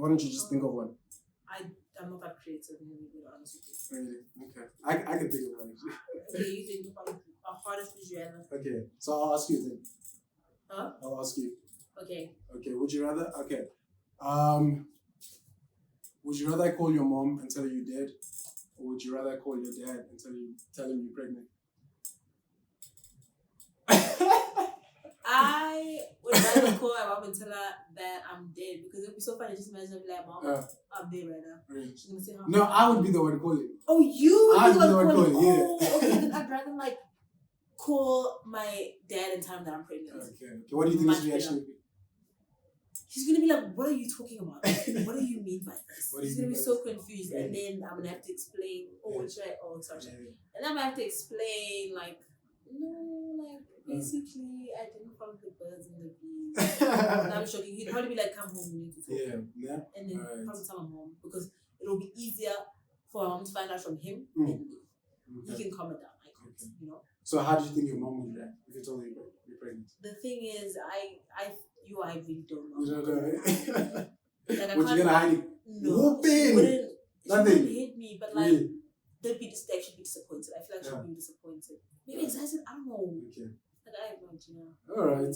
Why don't you just think of one? I'm not that creative, really, honestly. Really? Okay. I can think of one actually. Okay, you think about a hardest visual. Okay, so I'll ask you then. Huh? I'll ask you. Okay. Okay, would you rather? Okay. Would you rather call your mom and tell her you're dead? Or would you rather call your dad and tell him you're pregnant? I would rather call my mom and tell her that I'm dead because it would be so funny. Just imagine me like, Mom, I'm dead right now. Really? She's gonna say, how no, I would be the one calling. Oh, you? I'd be the one calling. Oh, Yeah. okay, then I'd rather like call my dad and tell him that I'm pregnant. Okay. What do you think his reaction would be? He's gonna be like, "What are you talking about? What do you mean by this?" He's gonna be so confused, and then I'm gonna have to explain. Sorry. And I'm gonna have to explain like, no, like basically I didn't follow the birds and the bees. And I'm joking. He'd probably be like, "Come home, we need to talk." Yeah. And then probably tell my mom because it'll be easier for my mom to find out from him than me. Okay. He can calm it down. I can't, So how do you think your mom would react if you told her you're pregnant? The thing is, I really don't know. You don't know. Like, would you get a hiding? No. Whooping! Nothing. She wouldn't hit me, but like, really? they'd be she'd be disappointed. I feel like she'd be disappointed. Maybe excited, I don't know. Okay. Like, I have no idea. Alright.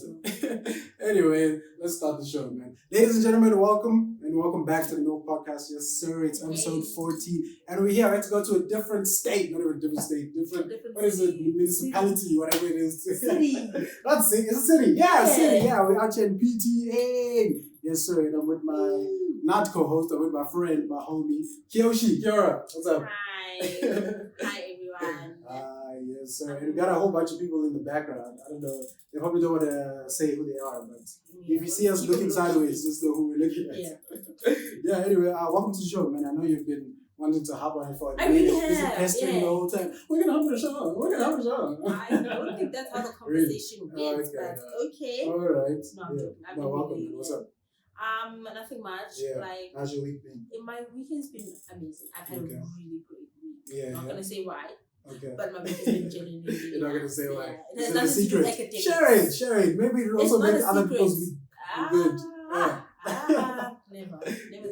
Anyway, let's start the show, man. Ladies and gentlemen, welcome back to the Milk Podcast. Yes, sir. It's episode 40. And we're here. I have to go to a different state. Not even a different state. Different what is it? Municipality, whatever it is. City. Not city. It's a city. Yeah, city. Yeah, we're out here in PTA. Yes, sir. And I'm with my, not co-host, I'm with my friend, my homie, Kyoshi. Keora, what's up? Hi. Hi, everyone. Yes, sir. And we got a whole bunch of people in the background. I don't know. They probably don't want to say who they are, but if you see us looking sideways, just know who we're looking at. Yeah, anyway, welcome to the show, man. I know you've been wanting to hop on it for a minute. I really have. Is it pestering the whole time? We're going to hop on the show. I don't think that's how the conversation went, but okay. All right. No, I'm joking. No, welcome. What's up? Nothing much. Yeah. Like, how's your week been? My weekend's been amazing. I've had a really great week. Yeah. I'm not gonna say why. Okay. But my week has been genuinely. You're not gonna say why. It has nothing to do with academics. Share it. Maybe it also makes other people's week good. Never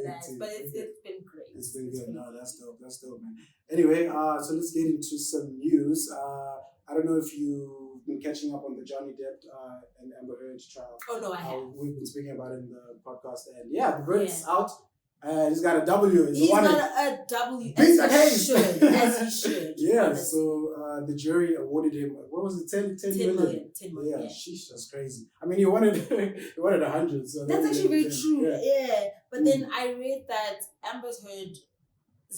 that. But it's been great. It's been good. No, that's dope, man. Anyway, so let's get into some news. I don't know if you've been catching up on the Johnny Depp and Amber Heard trial. Oh no, I have. We've been speaking about it in the podcast, and the verdict's out. He's got a W. He's got a W as he should. Yeah, so the jury awarded him, what was it, 10 million? 10 million. Yeah, sheesh, that's crazy. I mean, he wanted 100. So that's actually very true. Yeah. But then I read that Amber's Heard's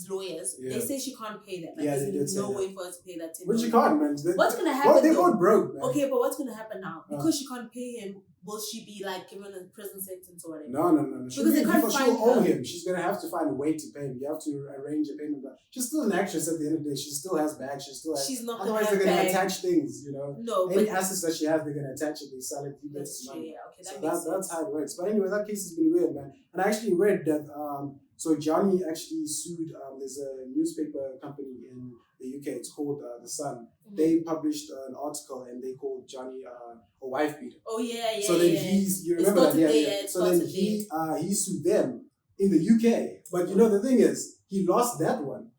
lawyers, they say she can't pay that. Like, there's no way for her to pay that 10 million. But she can't, man. What's going to happen? Well, they both broke, man. Okay, but what's going to happen now? Because she can't pay him, will she be like given a prison sentence or whatever? No. She'll owe him. She's gonna have to find a way to pay him. You have to arrange a payment. She's still an actress at the end of the day. She still has bags. She's not. Otherwise, they're gonna attach things. No. Any assets that she has, they're gonna attach it. They sell it. That's money. Yeah. Okay. That's how it works. But anyway, that case has been weird, man. And I actually read that. So Johnny actually sued. There's a newspaper company in the UK. It's called The Sun. Mm-hmm. They published an article and they called Johnny a wife beater. Oh yeah. So then you remember that? Yeah. So then he sued them in the UK. But the thing is, he lost that one.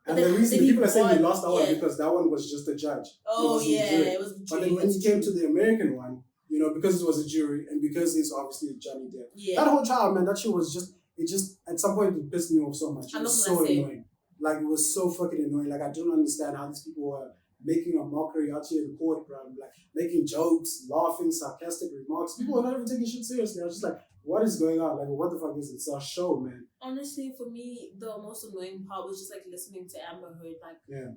And the reason people are saying he lost that one because that one was just a judge. Oh it was the jury. But then when he came to the American one, because it was a jury and because it's obviously Johnny Depp. Yeah. That whole trial, man, that shit was just at some point it pissed me off so much. It was so annoying. Like, it was so fucking annoying. Like, I don't understand how these people were making a mockery out here in court, bro. Like, making jokes, laughing, sarcastic remarks. People are not even taking shit seriously. I was just like, what is going on? Like, what the fuck is it? It's a show, man. Honestly, for me, the most annoying part was just like listening to Amber Heard,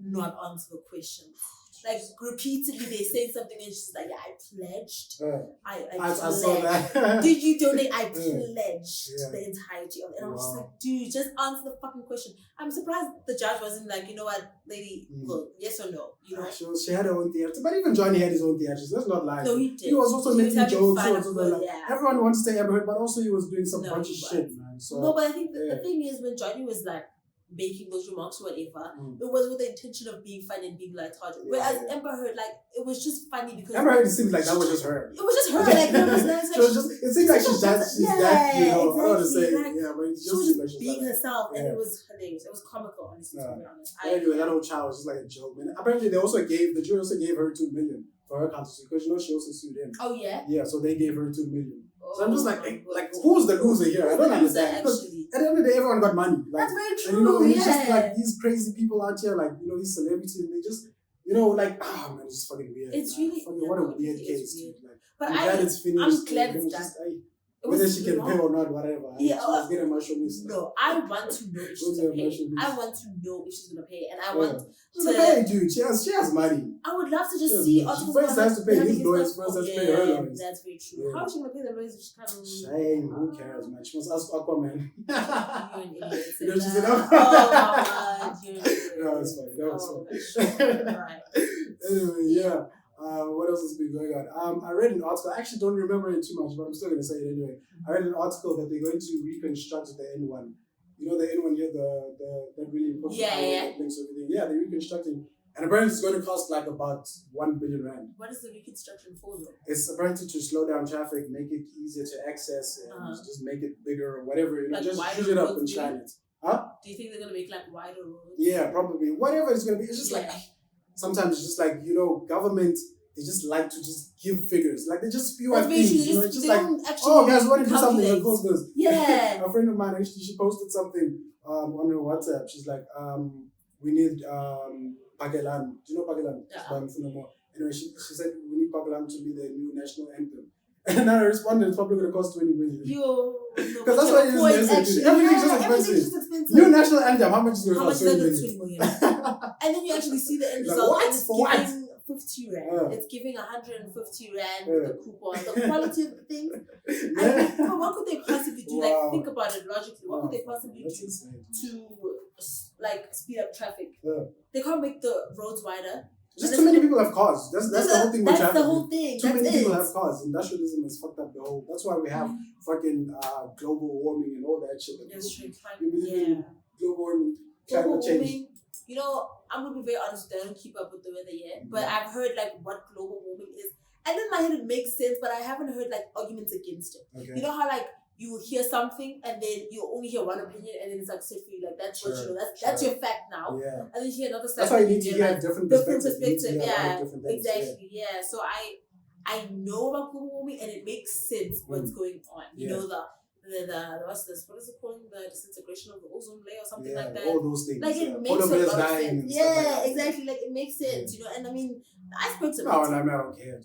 not answer the questions. Like, repeatedly they say something and she's like, I pledged. I saw that. Did you donate? I pledged the entirety of it. And I was just like, dude, just answer the fucking question. I'm surprised the judge wasn't like, you know what, lady, well, yes or no. She had her own theatres. But even Johnny had his own theatres. Let's not lie. No, he did. He was also making jokes. Everyone wants to say Amber Heard, but also he was doing some bunch of shit, man. So, no, but I think the thing is when Johnny was like making those remarks or whatever, it was with the intention of being funny and being lighthearted. Whereas Amber Heard, like, it was just funny because Amber Heard, it seems like that was just her. It was just her. Like, it was nice. Like, it seems like she's that, you know, exactly. I don't want to say, like, but it she just was seems like just she's being like herself, and it was hilarious. It was comical, honestly, to be honest. Anyway, that old child was just like a joke, man. Apparently, the jury also gave her $2 million for her countersuit because, you know, she also sued him. Oh, yeah? Yeah, so they gave her $2 million. So I'm just like, who's the loser here? I don't understand. Because at the end of the day, everyone got money. Like, that's very true. And, you know, it's just like these crazy people out here, like, you know, these celebrities, and they just, you know, like, man, it's just fucking weird. It's really what a weird case. Weird. Like, but I'm glad it's finished. I'm glad it's done. Whether she can pay or not, whatever. Yeah, she's getting emotional. No, I want to know if she's gonna pay. I want to know if she's gonna pay, and I want to pay, dude. She has money. I would love to just see. She first has to pay his lawyers. First has to pay her lawyers. That's very true. How is she gonna pay the lawyers if she can't? Shame. Who cares, man? She must ask Aquaman. You're an idiot. You know, she said, "Oh my God, you're an idiot." No, it's fine. That was fine. Right. Anyway, yeah. What else has been going on? I read an article. I actually don't remember it too much, but I'm still going to say it anyway. I read an article that they're going to reconstruct the N1. You know the N1 here, that really important that links everything. Yeah, they're reconstructing. And apparently it's going to cost like about 1 billion rand. What is the reconstruction for though? It's apparently to slow down traffic, make it easier to access, and just make it bigger or whatever. You know, like just shoot it up and shine it. Huh? Do you think they're going to make like wider roads? Yeah, probably. Whatever it's going to be. It's just like, sometimes it's just like, you know, government, they just like to just give figures. Like they just spew out things. You know, it's just like, oh, guys, want to do something? Let's post this. Yeah. A friend of mine actually, she posted something on her WhatsApp. She's like, we need Pagelan. Do you know Pagelan? Anyway, she said we need Pagelan to be the new national anthem. And I responded, it's probably going to cost 20 million. Because that's why it's expensive. Everything's just expensive. New national anthem, how much is it going to cost? 20 million. And then you actually see the end result. Like, and it's giving 50 rand. It's giving 150 rand with the coupon. The quality of the thing. What could they possibly do? Like, think about it logically. What could they possibly do to like speed up traffic? They can't make the roads wider. Just too many people have cars. That's the whole thing. That's the whole thing. Too many people have cars. Industrialism has fucked up the whole. That's why we have fucking global warming and all that shit. That's true. You believe in global warming, climate change? You know, I'm gonna be very honest. I don't keep up with the weather yet, but I've heard like what global warming is, and in my head it makes sense. But I haven't heard like arguments against it. Okay. You know how like you will hear something and then you only hear one opinion and then it's like set for you like that's what you know, that's your fact now. Yeah. And then you hear another side. That's why you need to hear different perspectives. Yeah, exactly. Yeah. So I know about global warming and it makes sense what's going on. You know the what's this? What is it called? The disintegration of the ozone layer or something like that. All those things. Like it makes a lot of sense. Yeah, exactly. Like it makes sense. You know, and I mean, I spoke to. No, I don't care.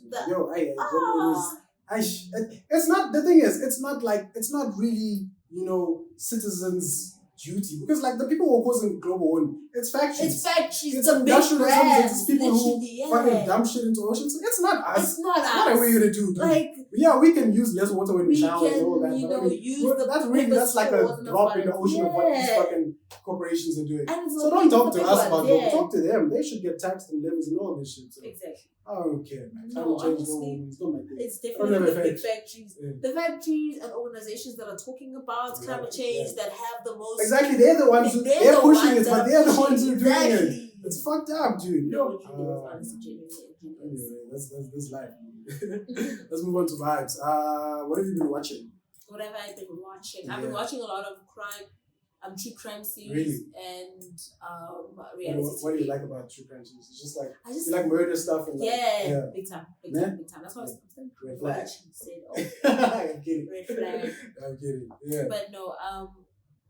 It's not, the thing is, it's not really, you know, citizens' duty. Because, like, the people who are causing global warming, it's factories. It's industrialism. It's people who fucking dump shit into oceans. It's not us. It's not us. What are we going to do? Like, yeah, we can use less water when we shower and all that. You know, that's like a drop in the ocean of what these fucking corporations are doing. So don't talk to us about it. Talk to them. They should get taxed and levies and all this shit. So. Exactly. I don't care, man. It's definitely the big factories. The factories and organizations that are talking about climate change that have the most. Exactly, they're the ones who they're pushing it, but they're the ones who are doing it. It's fucked up, dude. Anyway, that's life. Let's move on to vibes. What have you been watching? What have I been watching? I've been watching a lot of true crime series and reality. What do you like about true crime series? It's just like you like murder stuff and like, big time. That's why I'm red flag. I'm kidding. Red flag. I'm kidding. Yeah. But no,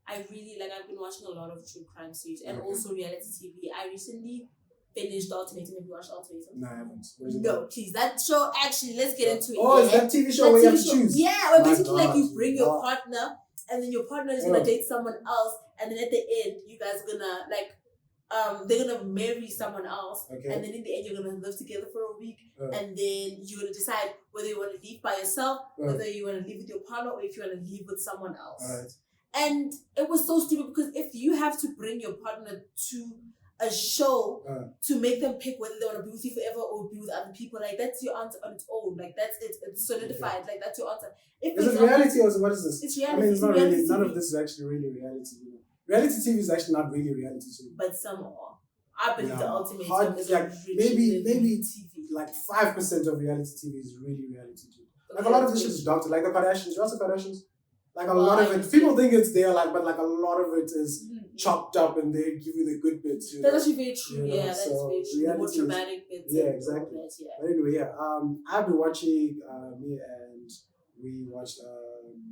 I really I've been watching a lot of true crime series and also reality TV. I recently finished Ultimatum. Have you watched Ultimatum? No, I haven't. No, please. That show actually. Let's get into it. Oh, is that TV show where you have to choose? Yeah, where basically like you bring your partner. And then your partner is gonna date someone else, and then at the end, you guys are gonna they're gonna marry someone else, and then in the end, you're gonna live together for a week, and then you're gonna decide whether you want to leave by yourself, whether you want to leave with your partner, or if you want to leave with someone else. Right. And it was so stupid because if you have to bring your partner to a show to make them pick whether they want to be with you forever or be with other people, like that's your answer on its own. Like that's it. It's solidified. Like that's your answer. Is it reality or what is this? It's reality. I mean, it's not really. None of this is actually really reality. You know? reality TV is actually not really reality TV. But some are. I believe the ultimate hard, is like maybe TV. like 5% of reality TV is really reality TV. Like a lot of this shit is doctored. Like the Kardashians, you watch the Kardashians? Like a lot of it, people think it's there, like, but like a lot of it is chopped up and they give you the good bits. That's actually very true. Yeah, that's very true. The more dramatic bits. Yeah, exactly. But anyway, I've been watching. Me and we watched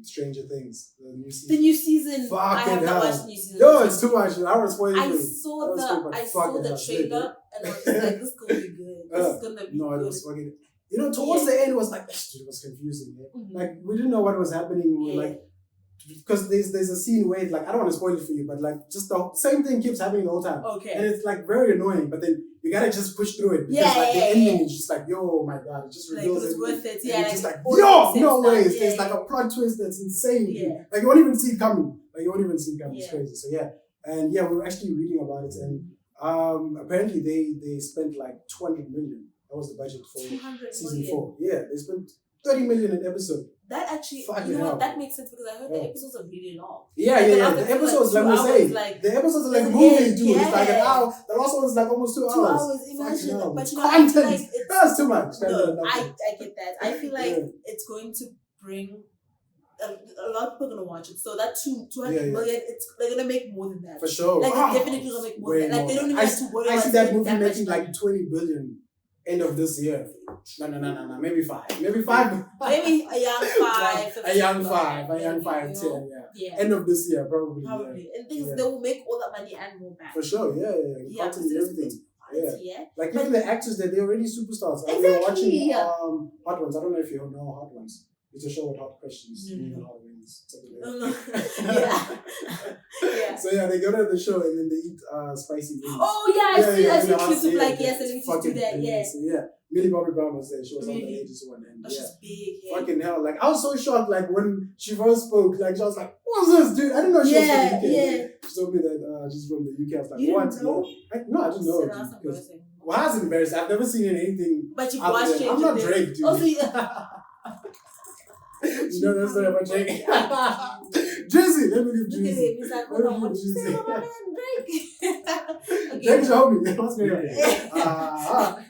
Stranger Things, the new season. The new season. Fucking I have not hell. watched the new season. Yo, it's too much. I was spoiling. I saw the trailer and I was just like, this is gonna be good. This is gonna be good. It was fucking. Towards the end, it was like, dude, it was confusing. Yeah? Mm-hmm. Like, we didn't know what was happening. We were like, because there's a scene where, like, I don't want to spoil it for you, but like, just the same thing keeps happening the whole time. Okay. And it's like very annoying, but then you gotta just push through it. Because the ending is just like, yo, my God, it just reveals it. Like, it was worth it. Yeah. Like, just like, yo, no ways. There's like a plot twist that's insane. Yeah. Like, you won't even see it coming. It's crazy. So, yeah. And yeah, we were actually reading about it. And apparently they spent like 200 million. That was the budget for season 4. Yeah, they spent 30 million an episode. That actually, that makes sense because I heard the episodes are really long. Yeah. The episodes, like we say, the episodes are like a movie, dude. It's like an hour. The last one is like almost 2 hours. 2 hours, imagine. But content. That's too much. No, I get that. I feel like it's going to bring. A lot of people are gonna watch it, so that 200 million, they're gonna make more than that. For sure. Like they're definitely gonna make more than that. Like they don't even have to worry about. I see that movie making like 20 billion end of this year. No. Maybe 5. Maybe 5. Maybe a young 5. A young 5, 10. Yeah. End of this year, probably. And things they will make all that money and more back. For sure. Yeah. Content and everything. Yeah. Like even the actors they're already superstars. Exactly. We were watching Hot Ones. I don't know if you know Hot Ones. It's a show with hot questions. Hot wings. Yeah. So they go to the show and then they eat spicy wings. Oh yeah, I see clips of like and we just do that. Yeah. So Millie Bobby Brown was there. She was on the ages one and she's big. Yeah. Fucking hell! Like I was so shocked. Like when she first spoke, like she was like, "What's this, dude?" I didn't know she was from the UK. Yeah. She told me that she's from the UK. I was like, you "What?" Didn't know? No, I didn't know. Well, I was embarrassed. I've never seen anything. But you watched it. I'm not Drake, dude. Also, you know that story about Drake? Drizzy, let me leave Drizzy. He's like, hold on, what you say about my man Drake? Drake is homie. What's going on?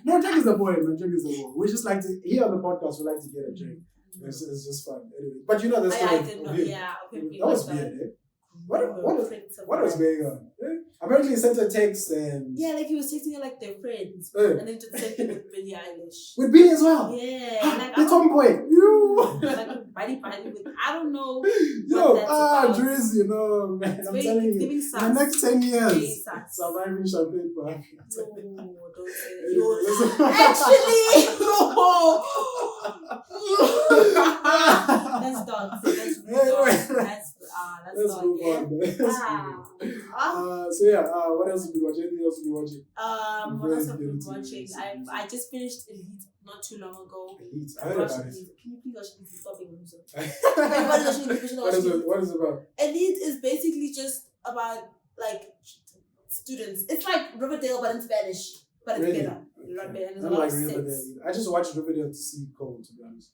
No, Drake is the boy, man. Drake is the boy. We just like to, here on the podcast, we like to get a Drake. It's just fun. Anyway, but you know the story. I didn't know, yeah. That was weird, eh? What was going on? Apparently he sent a text and... Yeah, like he was texting her like they're friends. And then just sent it with Billie Eilish. With Billie as well? Yeah. Like, the tomboy. Like a body with... I don't know Drizzy, you know, man. I'm telling you. In the next 10 years, surviving champagne for Africa. No, don't say that. Actually, no. That's dark. That's Let's move on. What else have you been watching? Anything else have you been watching? What else have you been watching? I just finished Elite not too long ago. Elite? I heard about it. Can you please watch Elite? Stop being a loser. What is it about? Elite is basically just about like students. It's like Riverdale but in Spanish. But it's better. I don't like Riverdale. I just watched Riverdale to see Cole, to be honest.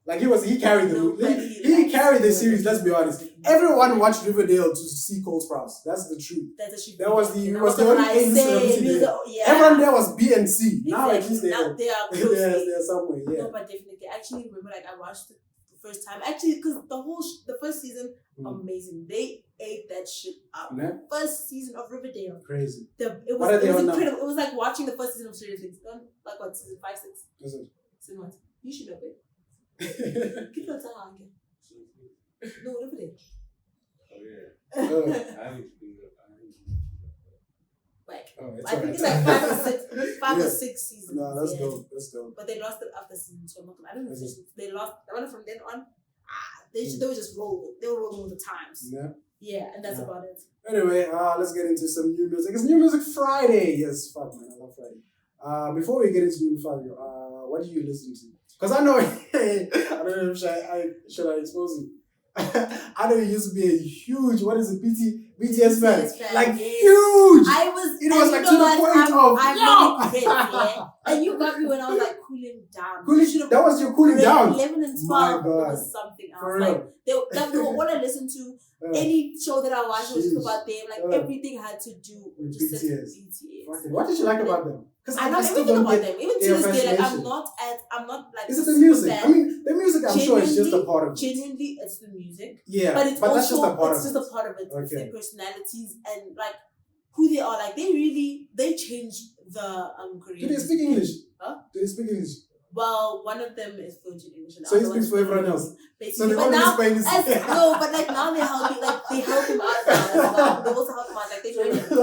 Like he carried the series, let's be honest. Everyone watched Riverdale to see Cole Sprouse. That's the truth. That was the only A-list. Everyone there was B and C. Exactly. Now at least they are somewhere. Yeah. No, but definitely. I actually remember I watched it the first time. Actually, because the first season, amazing. They ate that shit up. Yeah. First season of Riverdale. Crazy. It was incredible. It was like watching the first season of Stranger Things. Like what, season 5, 6? Is it? Season what? You should know it. Keep your tongue again. No, Riverdale. Oh yeah. I haven't been I think it's like 5 or 6 seasons. No, that's dope. That's dope. But they lost it after season 2. I don't know if they lost. I went from then on. They were just rolling. They were rolling with the times. Yeah, and that's about it. Anyway, let's get into some new music. It's New Music Friday. Yes, fuck man, I love Friday. Before we get into New Friday, what do you listen to? Because I know, I don't know if should I expose you. I know you used to be a huge, what is it, BTS fan? Like, yes. huge! It was like to the point of, I'm really yeah. And you got me when I was like cooling down. That was your cooling down? 11 and 12 was something else. For like, they were what I listened to. Any show that I watched was just about them. Like, everything had to do with BTS. What did you like about them? Because I know everything about them. Even to this day, like, I'm not like. Is it the music? Fan. I mean, the music, I'm sure, is just a part of it. Genuinely, it's the music. Yeah, but it's but also, that's just a part of it. It's just a part of it. Okay. It's their personalities and, like, who they are. Like, they changed the Korean. Do they speak English? Huh? Do they speak English? Well, one of them is fluent in English. So he speaks for everyone else. Basically. So they want to speak English. No, but like now they help him out now as well. They also help him out. Like they join him. Okay.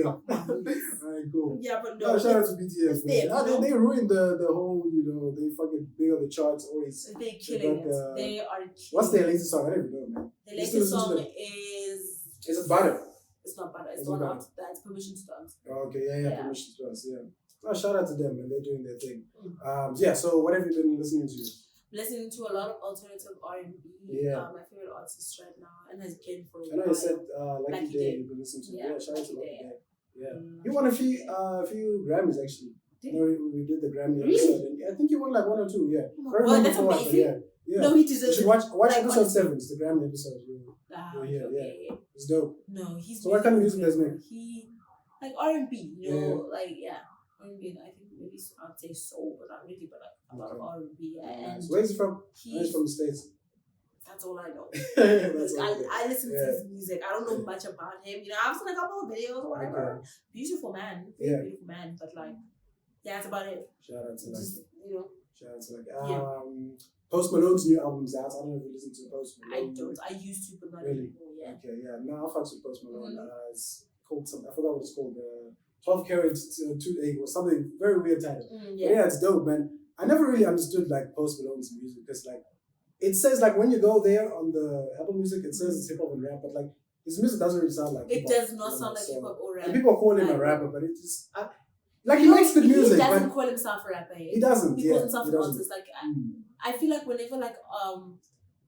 Alright, cool. Yeah, but no. Shout out to BTS. They ruined the whole, they fucking big on the charts always. They're killing it. They are killing it. What's their latest song? I don't even know, man. The latest song is... Is it Butter? It's not Butter. It's the one out that's Permission to Dance. Okay, yeah. Permission to Dance, yeah. Oh, shout out to them, man. They're doing their thing. So what have you been listening to? Listening to a lot of alternative R&B. Yeah. My favorite artist right now, and has been for a while. I know you said Lucky Day you've been listening to. Yeah, shout out to Lucky Day. Yeah. You won a few Grammys, actually. We did the Grammy episode. And I think you won like 1 or 2, yeah. Well, that's amazing. Yeah. No, he deserves it. Watch like episode 7. It's the Grammy episode. Okay. Yeah. It's dope. No, he's... So what kind of music does he make? He... Like R&B, like, yeah. R&B, I think maybe I'd say soul, but not really, but like a lot of R&B. And where is he from? He's from the States. That's all I know. I listen to his music. I don't know much about him. I've seen a couple of videos or whatever. Okay. Beautiful man. Beautiful man. But like, yeah, that's about it. Shout out to Shout out to Post Malone's new album's out. I don't know if you listen to Post Malone. I don't. I used to, but not really anymore. Yeah. Okay, yeah. No, I'll fuck with Post Malone. It's called something. I forgot what it's called. 12 carats to 2 or something very weird title. Yeah, it's dope, man. I never really understood like Post Malone's music because like it says like when you go there on the Apple Music, it says it's hip hop and rap, but like his music doesn't really sound like it does not sound like hip hop or rap. And people call him a rapper, but it just he makes good music. He doesn't call himself a rapper. He doesn't. He calls himself an artist. Like I feel like whenever like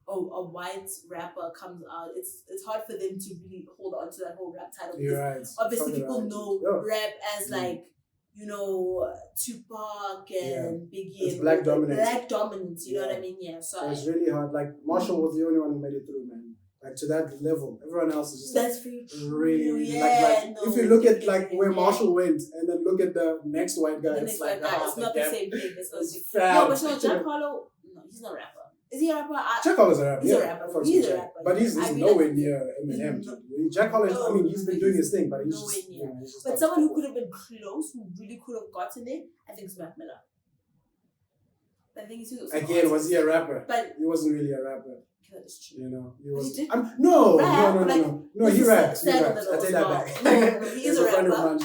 a white rapper comes out, it's hard for them to really hold on to that whole rap title. You're right. Obviously, people know rap as like, Tupac and Biggie. It's black dominance. Black dominance, you know what I mean? Yeah. So it's really hard. Like Marshall was the only one who made it through, man. Like to that level. Everyone else is just that's really if you look at like where Marshall went and then look at the next white guy, it's like it's not the same thing. It's no, but Jack Harlow, no, he's not a rapper. Is he a rapper? Jack Harlow's a rapper. He's a rapper. He's a rapper. But he's nowhere near Eminem. Jack Harlow, he's been doing his thing, but he's nowhere just near. But someone who could have been close, who really could have gotten it, I think is Mac Miller. I think he's again, was he a rapper? But he wasn't really a rapper. That's true. He was. He no, he raps. I take that back. No, he is a rapper. No,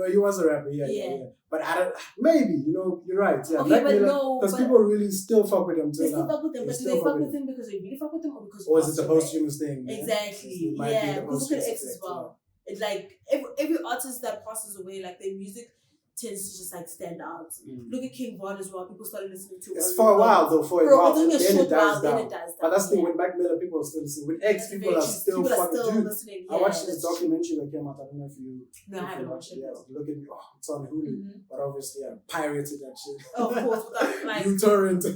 he was a rapper. Yeah. But I don't. Maybe you're right. Yeah, okay, because people really still fuck with him. They still fuck with him, but do they fuck with him because they really fuck with him or because? Or is it the posthumous thing? Exactly. Yeah, because look at X as well. It's like every artist that passes away, like their music tends to just like stand out. Look at King Von as well. People started listening to. It's for a while though. Then it dies down. But that's the thing with Mac Miller, people are still listening. With X, people are still fucking listening. I watched this documentary that came out. I don't know if you. No, I haven't watched it. Yeah, look at me. Oh, it's on Hulu. But obviously, I pirated that shit. Of course, without like. torrent. So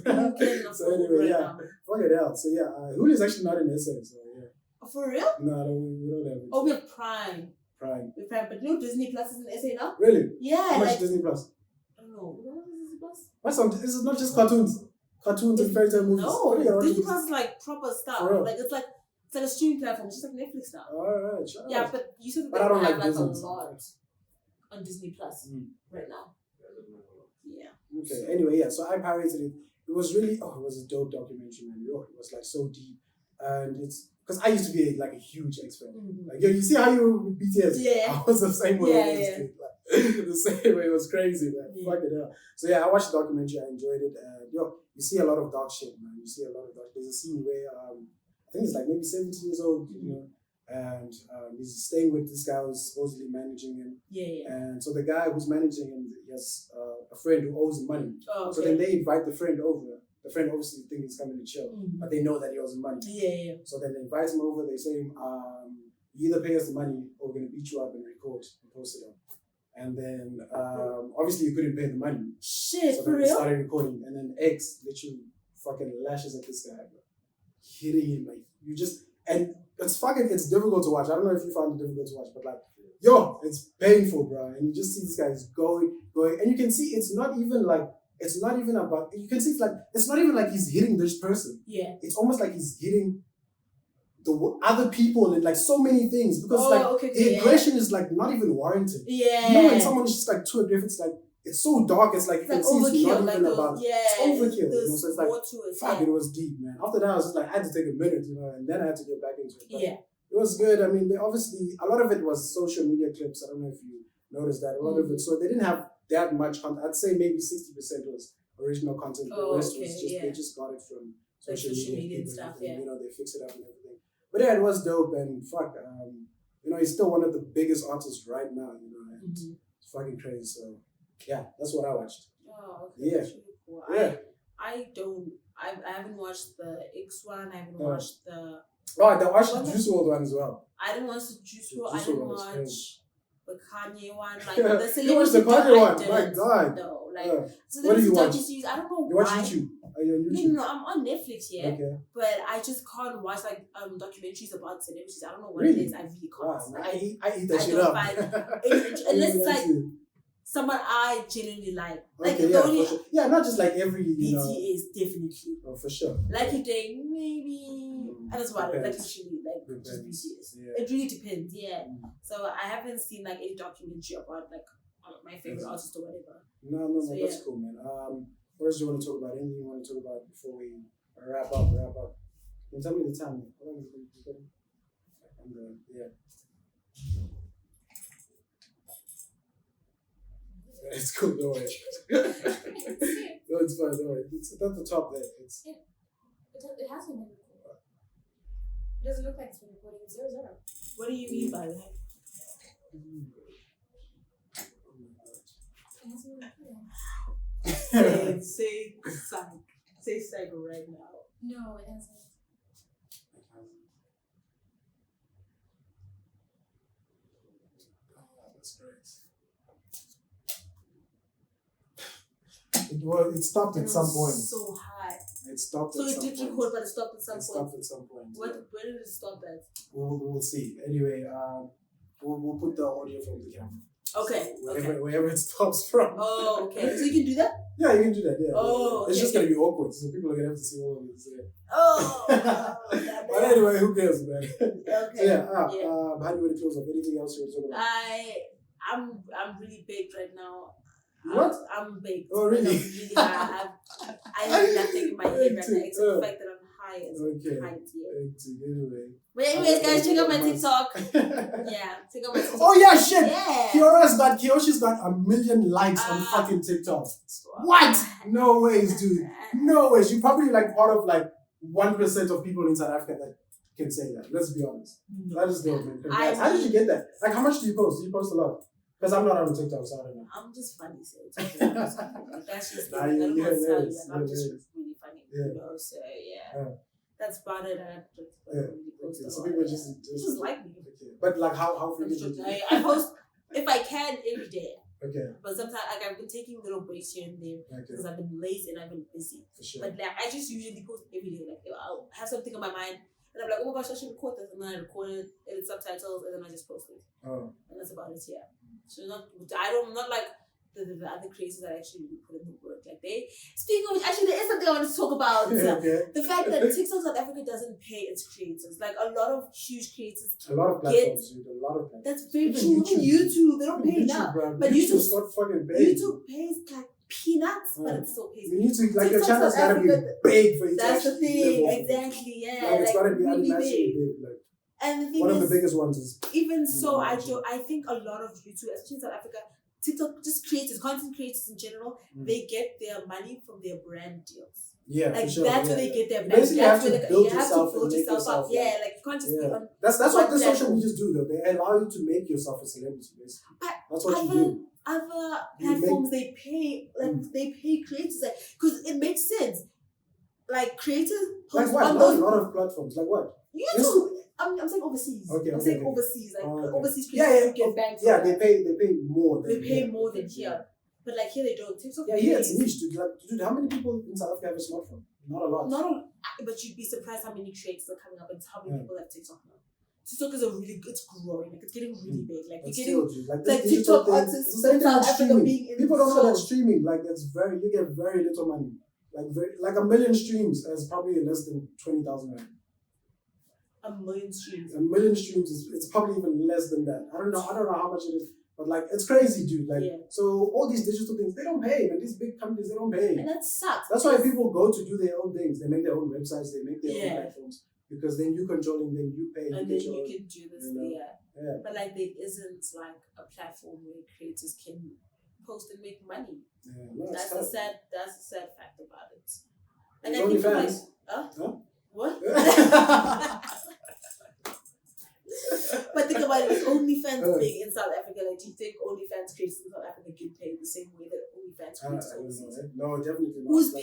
anyway, fuck it out. So yeah, Hulu is actually not in SA. So yeah. For real? No, we don't have it. Oh, we have Prime. With Prime, but Disney Plus is in SA now. Really? Yeah. How much is Disney Plus? I don't know. What is Disney Plus? What's this is not just cartoons. Cartoons and fairy tale movies. No, Disney Plus is like proper stuff. Like it's like a streaming platform. It's just like Netflix now. Alright, sure. Yeah, but you said that I don't have like a lot on Disney Plus right now. Yeah. Okay. Anyway, yeah. So I pirated it. It was really it was a dope documentary, man. It was like so deep, and it's. Because I used to be like a huge X fan. Like, you see how you with BTS? Yeah. I was the same way with this kid. Like, the same way. It was crazy, man. Fuck it up. So yeah, I watched the documentary. I enjoyed it. You see a lot of dark shit, man. You see a lot of dark. There's a scene where I think he's like maybe 17 years old, and he's staying with this guy who's supposedly managing him. Yeah. And so the guy who's managing him, he has a friend who owes him money. Oh, okay. So then they invite the friend over. The friend obviously thinks he's coming to chill, but they know that he owes him money. Yeah. So then they invite him over. They say, you either pay us the money or we're gonna beat you up and record and post it up. And then obviously you couldn't pay the money. Shit, so for then real? they started recording, and then X literally fucking lashes at this guy, bro. Hitting him like you just, and it's difficult to watch. I don't know if you found it difficult to watch, but like, yo, it's painful, bro. And you just see this guy is going, and you can see it's not even about. You can see it's not even like he's hitting this person. Yeah. It's almost like he's hitting the other people and like so many things because the aggression is like not even warranted. Yeah. You know when someone is just like too aggressive, it's so dark. It's like you can see it's not even about. It's overkill. So it's like fuck. It was deep, man. After that, I was just like I had to take a minute, and then I had to get back into it. But it was good. I mean, they obviously a lot of it was social media clips. I don't know if you noticed that. A lot of it. So they didn't have that much content. I'd say maybe 60% was original content. The rest was just they just got it from social media and stuff. Yeah. They fix it up and everything. But yeah, it was dope and fuck. He's still one of the biggest artists right now. And it's fucking crazy. So yeah, that's what I watched. Oh, okay. Yeah. That's really cool. Yeah. I haven't watched the X one. I haven't watched the. Oh, I watched the Juice WRLD one as well. I didn't watch the Juice WRLD. I didn't watch the Kanye one. Like the celebrity. You watched the Kanye one? My God. No, so what do you watch? Series, I don't know you why. Watch YouTube? Are you on YouTube? No, I'm on Netflix, yeah. Okay. But I just can't watch documentaries about celebrities. I don't know what really? it is. I really can't. Wow, I eat that shit up. Unless it's like someone I genuinely like. Like okay, the only for sure. Yeah, not just like every BT is definitely. Oh, for sure. Like if they maybe and that's about it. Like literally like just BTS. Yeah. It really depends, yeah. So I haven't seen like any documentary about like my favorite artist or whatever. No, that's cool, man. What else do you want to talk about? Anything you want to talk about before we wrap up? Can you tell me the time? How long is it? And yeah. It's cool, don't worry. No, it's fine, don't worry. It's at the top there. It hasn't been recorded. It doesn't look like it's been recorded. It's 0-0. What do you mean by that? It hasn't been recorded. Say psycho right now. No, it hasn't. That's great. It stopped at some point. So high. It stopped so at some point. So it did record, but it stopped at some point. It stopped at some point. Where did it stop at? We'll see. Anyway, we'll put the audio from the camera. Okay. So wherever it stops from. Oh, okay. So you can do that? Yeah, you can do that. Yeah. Oh, it's just gonna be awkward, so people are gonna have to see all of it. Yeah. Oh. But anyway, who cares, man? Okay. So yeah. How do you want to close up? Anything else you want to talk about? I'm really baked right now. What? I'm baked. Oh, really? I'm really high. I have nothing in my head right now except the fact that I'm high as height. Yeah. Anyway. But anyways, guys, check out my TikTok. Yeah, check out my TikTok. Oh yeah, shit. Yeah. Kyoshi's got 1 million likes on fucking TikTok. What? No ways, dude. No ways. You're probably like part of like 1% of people in South Africa that can say that. Let's be honest. That is dope, man. How did you get that? Like, how much do you post? Do you post a lot? Because I'm not on TikTok, so I don't know. I'm just funny, so that's just I'm just really funny, so yeah. That's about it. So people just like me. Okay. But like how frequently? I post if I can every day. Okay. But sometimes I've been taking little breaks here and there because I've been lazy and I've been busy. For sure. But like I just usually post every day. Like I'll have something on my mind and I'm like, oh my gosh, I should record this, and then I record it, edit subtitles, and then I just post it. Oh. And that's about it. Yeah. So I'm not like the other creators that actually really put in the work. Like speaking of which, actually there is something I want to talk about. The fact that TikTok South Africa doesn't pay its creators. Like a lot of huge creators a lot of platforms. That's very true. Even YouTube, they don't pay enough. But YouTube's not fucking big. YouTube pays like peanuts, but it still pays. YouTube, like your channel's gotta be big for it. That's the thing, exactly. Yeah, like it's gotta be really big. Like. And the thing one of the biggest ones is even so. I think a lot of YouTube, especially in South Africa, TikTok, just creators, content creators in general, they get their money from their brand deals. Yeah, like for sure. That's where they get their brand. Basically, you have to build yourself up. Yeah, like you can't just be on. That's what the social medias do, though. They allow you to make yourself a celebrity. Basically, that's what you do. Other platforms they pay creators because it makes sense. like creators Like post what? on Not those. a lot of platforms. Like what? YouTube. I'm saying overseas. Okay, I'm saying overseas, like overseas Yeah, creators get banked. Yeah, they pay more. They pay more than here, but like here they don't. TikTok. Yeah, here it's niche, dude. Like, dude, how many people in South Africa have a smartphone? Not a lot. But you'd be surprised how many creators are coming up and how many people have TikTok now. TikTok is it's growing, like it's getting really big. Like you're getting like TikTok artists in South Africa being in. People don't know that streaming, like you get very little money. Like a million streams is probably less than 20,000 rand. A million streams. A million streams it's probably even less than that. I don't know how much it is, but like it's crazy, dude. Like so all these digital things they don't pay, and these big companies they don't pay. And that sucks. That's why people go to do their own things. They make their own websites, they make their own platforms. Because then you controlling them, you pay. And then you can do this, Yeah. But like there isn't like a platform where creators can post and make money. Yeah, no, that's the sad fact about it. And it's I think fans. like, what? But think about it, OnlyFans big in South Africa. Like, do you think OnlyFans creators in South Africa get paid the same way that OnlyFans creators overseas? No, definitely not. Who's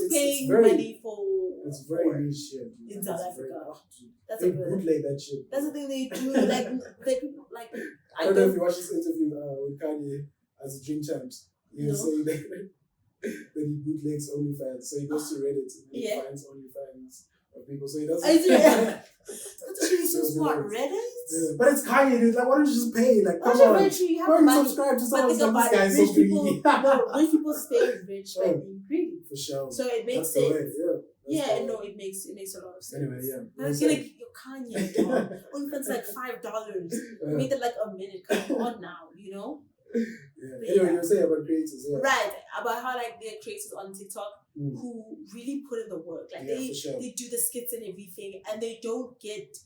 paying money for? It's very niche shit in South Africa. That's they bootleg that shit. That's the thing they do. Like, people like. I don't know if you watched this interview with Kanye as a Dream Champs. He was saying that he bootlegs OnlyFans. So he goes to Reddit and he finds OnlyFans of people. So he doesn't. That's really so smart. Reddit? Yeah. But it's Kanye, dude. Like, why don't you just pay? Like, come on. You have money. Subscribe to someone. This guy is so greedy. Rich people stay rich by being greedy. For sure. So it makes sense. It makes a lot of sense. Anyway, I was like, Kanye, dog. OnlyFans like $5. Made it like a minute. Come on now, you know? Yeah. Anyway, you were saying about creators, right? About how like there are creators on TikTok who really put in the work. Like they do the skits and everything, and they don't get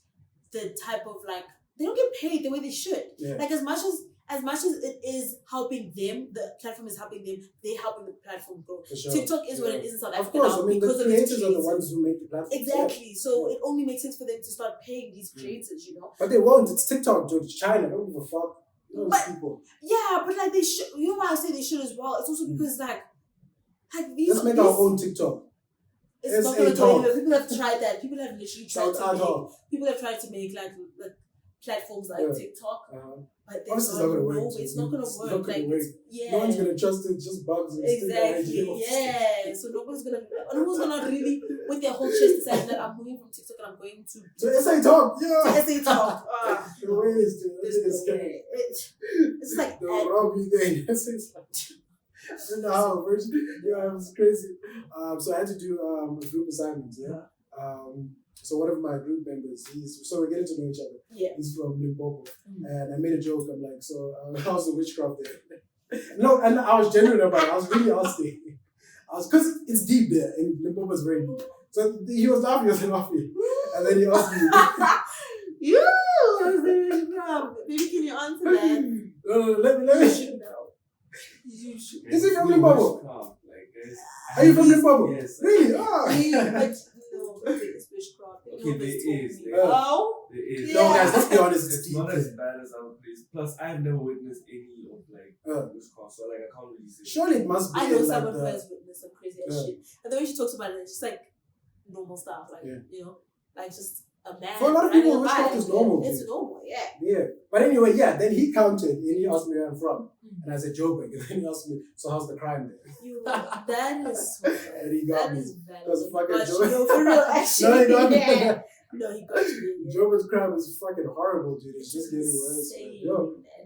the type of like they don't get paid the way they should. Yeah. Like as much as it is helping them, the platform is helping them. They're helping the platform grow. Sure. TikTok is what it is in South Africa now because the creators are the ones who make the platform. Exactly. So it only makes sense for them to start paying these creators, you know. But they won't. It's TikTok, dude. China. Don't give a fuck. But people. Yeah, but like they should. You know why I say they should as well? It's also because like these. Let's make our own TikTok. It's not gonna go anywhere. People have tried that. People have literally tried to make. People have tried to make like platforms like TikTok, but it's not gonna work. It's not gonna work. Like no one's gonna trust it. Just bugs. Exactly. Yeah. So nobody's gonna really with their whole chest decide that I'm moving from TikTok and I'm going to SA Talk. Yeah. SA Talk. The way is scary. It's like the Robbie thing. I don't know how it works. Yeah, it was crazy. So I had to do a group assignment. So one of my group members, so we're getting to know each other. Yeah. He's from Limpopo. And I made a joke. I'm like, so how's the witchcraft there? No, and I was genuine about it. I was really asking. Because it's deep there, and Limpopo is very deep. So he was laughing. And then he asked me. How's the witchcraft? Maybe can you answer that? No, let me. You should know. You should. Is he from Limpopo? Are you from Limpopo? Yes. Really? It's witchcraft. Okay, there is. Oh? There is. No, guys, let's be honest. It's not as bad as other places. Plus, I've never witnessed any of witchcraft, so I can't really say. Surely it must be. I know someone who has witnessed some crazy shit. And the way she talks about it, it's just like normal stuff. Like, you know, like just a man. For a lot of people, witchcraft is normal. It's normal, yeah. Yeah. But anyway, then he counted and he asked me where I'm from. And I said Joburg. And then he asked me, so how's the crime there? That is so bad. And he got me. Because fucking Joburg. No, for real, actually. No, he got me. Yeah. No, he got you. Joburg's crime is fucking horrible, dude. It's just getting worse.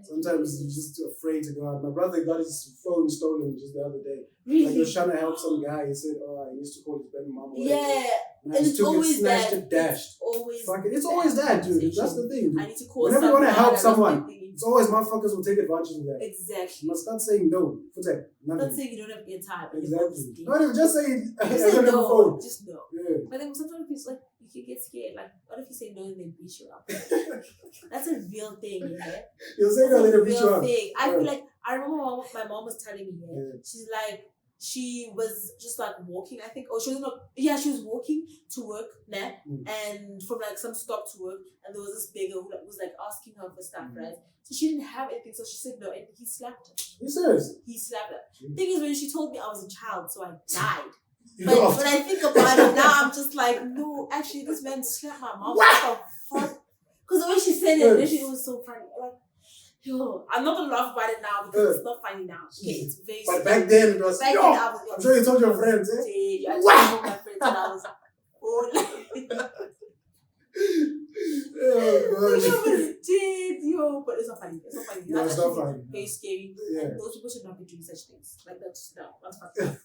Sometimes you're just too afraid to go out. My brother got his phone stolen just the other day. Really? Like he was trying to help some guy. He said, he used to call his baby mama. Yeah. And it's always that. Dashed. It's always that, dude. That's the thing, dude. I need to call whenever you want to help someone, it's always motherfuckers will take advantage of that. Exactly. You must start saying no. What's that? Not saying you don't have airtime. Exactly. Not even just saying just say no. Just no. Yeah. But then sometimes it's like you can get scared. Like, what if you say no and they beat you up? That's a real thing, yeah. You'll say no and they beat you up. I feel like I remember my mom was telling me, she's like. She was just like walking, I think, or she was walking to work, and from like some stop to work, and there was this beggar who was like asking her for stuff, right? So she didn't have anything, so she said no, and he slapped her. You serious? He slapped her. Thing is, when she told me I was a child, so I died. But when I think about it now, I'm just like, no, actually, this man slapped my mom. Because the way she said it, it was so funny. Like, yo, I'm not gonna laugh about it now because it's not funny now. Okay, it's very. But back then it was. I'm sure you told your friends, eh? Yeah, I told my friends and I was. Oh, yo, but it's not funny. It's not funny. No, it's not funny. Very scary. Yeah. And those people should not be doing such things. Like that's fucking.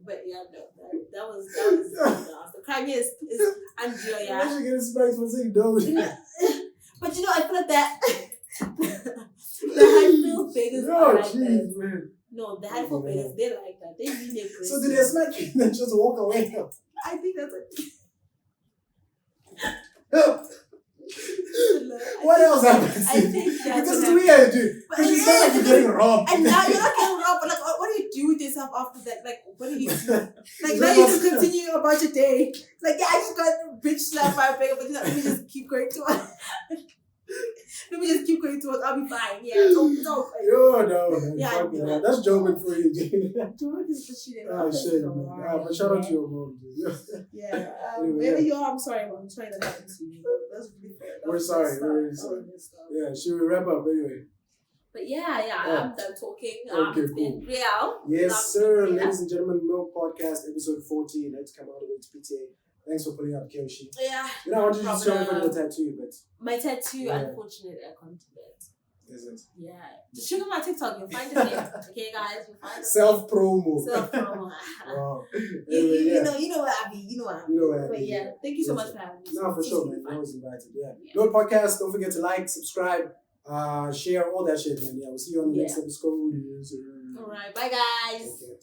But yeah, no, that was the crime is Andrea. Yeah. I should get spanked for saying no. But I feel like that. The Hatfield beggars are like that. Man. No, the Hatfield beggars, they like that. They really aggressive. So did they smack you and then just walk away? I think that's it. What else happened? I think that's because it's weird, dude. Because you sound like you're getting robbed. And now you're not getting robbed, but like, what do you do with yourself after that? Like, what do you do? Like, now you just continue about your day. Like, yeah, I just got bitch slapped by a beggar, but let me just keep going to it. Let me just keep going to it. I'll be fine. Yeah, it's okay. No. Yeah, man. That's Joburg for you, dude. Joburg is the shit. Oh, shit, man. But shout out to your mom, dude. Yeah. Maybe I'm sorry, Mom. I'm sorry that happened to you. That's really fair. We're sorry. We're really sorry. Yeah, should we wrap up anyway? But yeah, I'm done talking. Okay, it's been real. Yes, sir. Ladies and gentlemen, Milk Podcast, episode 14. Let's come out of it, PTA. Thanks for putting up, Kyoshi. Yeah. I wanted to show everybody the tattoo, but... My tattoo, unfortunately, I can't do it. Is it? Yeah. Just check out my TikTok. You'll find it there. Okay, guys? You'll find it. Self-promo. Wow. Anyway, you know what I mean. But yeah, thank you so much for having me. No, for sure, man. I was invited. Yeah. No podcast. Don't forget to like, subscribe, share, all that shit, man. Yeah, we'll see you on the next episode. All right. Bye, guys. Okay.